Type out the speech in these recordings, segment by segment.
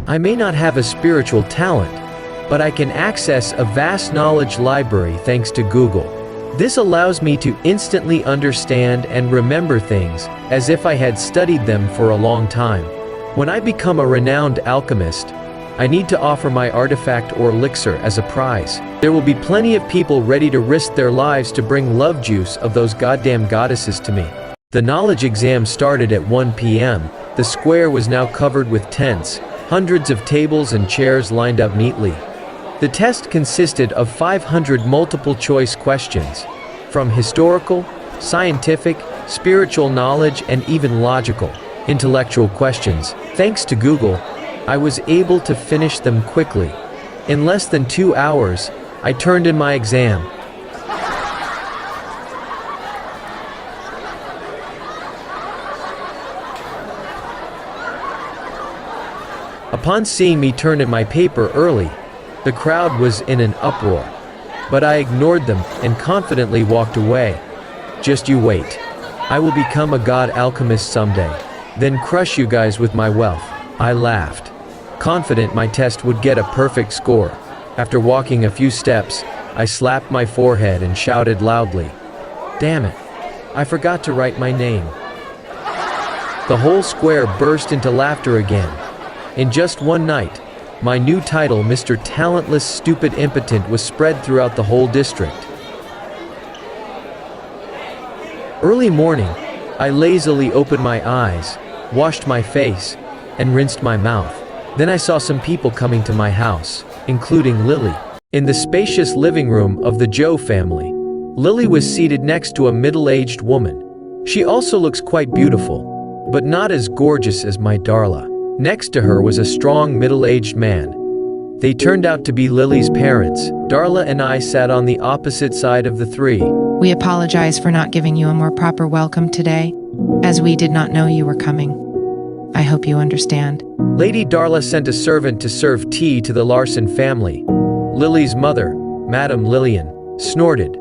I may not have a spiritual talent, but I can access a vast knowledge library thanks to Google. This allows me to instantly understand and remember things as if I had studied them for a long time. When I become a renowned alchemist, I need to offer my artifact or elixir as a prize. There will be plenty of people ready to risk their lives to bring love juice of those goddamn goddesses to me. The knowledge exam started at 1 p.m. The square was now covered with tents, hundreds of tables and chairs lined up neatly. The test consisted of 500 multiple-choice questions, from historical, scientific, spiritual knowledge, and even logical, intellectual questions. Thanks to Google, I was able to finish them quickly. In less than 2 hours, I turned in my exam. Upon seeing me turn in my paper early, the crowd was in an uproar, but I ignored them and confidently walked away. Just you wait. I will become a god alchemist someday, then crush you guys with my wealth. I laughed, confident my test would get a perfect score. After walking a few steps, I slapped my forehead and shouted loudly, "Damn it, I forgot to write my name." The whole square burst into laughter again. In just one night, my new title, Mr. Talentless Stupid Impotent, was spread throughout the whole district. Early morning, I lazily opened my eyes, washed my face, and rinsed my mouth. Then I saw some people coming to my house, including Lily. In the spacious living room of the Joe family, Lily was seated next to a middle-aged woman. She also looks quite beautiful, but not as gorgeous as my Darla. Next to her was a strong middle-aged man. They turned out to be Lily's parents. Darla and I sat on the opposite side of the three. We apologize for not giving you a more proper welcome today, as we did not know you were coming. I hope you understand. Lady Darla sent a servant to serve tea to the Larson family. Lily's mother, Madame Lillian, snorted.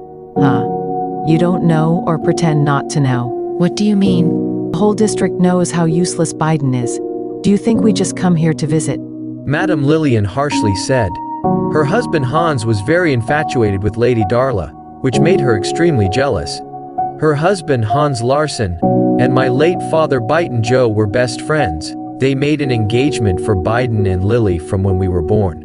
You don't know or pretend not to know. What do you mean? The whole district knows how useless Biden is. Do you think we just come here to visit? Madame Lillian harshly said. Her husband Hans was very infatuated with Lady Darla, which made her extremely jealous. Her husband Hans Larson and my late father Biden Joe were best friends. They made an engagement for Biden and Lily from when we were born.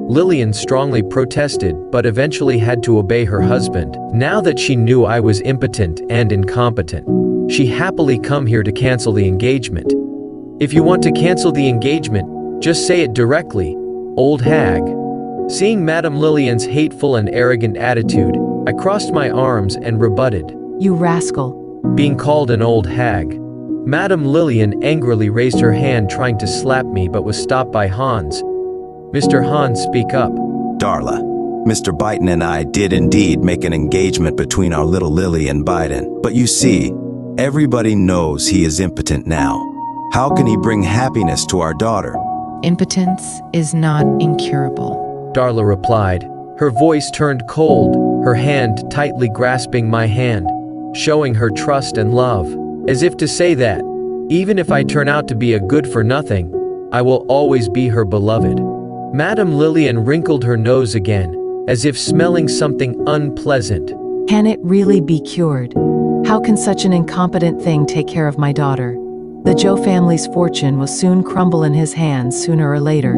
Lillian strongly protested but eventually had to obey her husband. Now that she knew I was impotent and incompetent, she happily come here to cancel the engagement. If you want to cancel the engagement, just say it directly, old hag. Seeing Madame Lillian's hateful and arrogant attitude, I crossed my arms and rebutted. You rascal. Being called an old hag. Madame Lillian angrily raised her hand trying to slap me but was stopped by Hans. Mr. Hans, speak up. Darla, Mr. Biden and I did indeed make an engagement between our little Lily and Biden. But you see, everybody knows he is impotent now. How can he bring happiness to our daughter? Impotence is not incurable, Darla replied. Her voice turned cold, her hand tightly grasping my hand, showing her trust and love, as if to say that, even if I turn out to be a good-for-nothing, I will always be her beloved. Madame Lillian wrinkled her nose again, as if smelling something unpleasant. Can it really be cured? How can such an incompetent thing take care of my daughter? The Joe family's fortune will soon crumble in his hands sooner or later.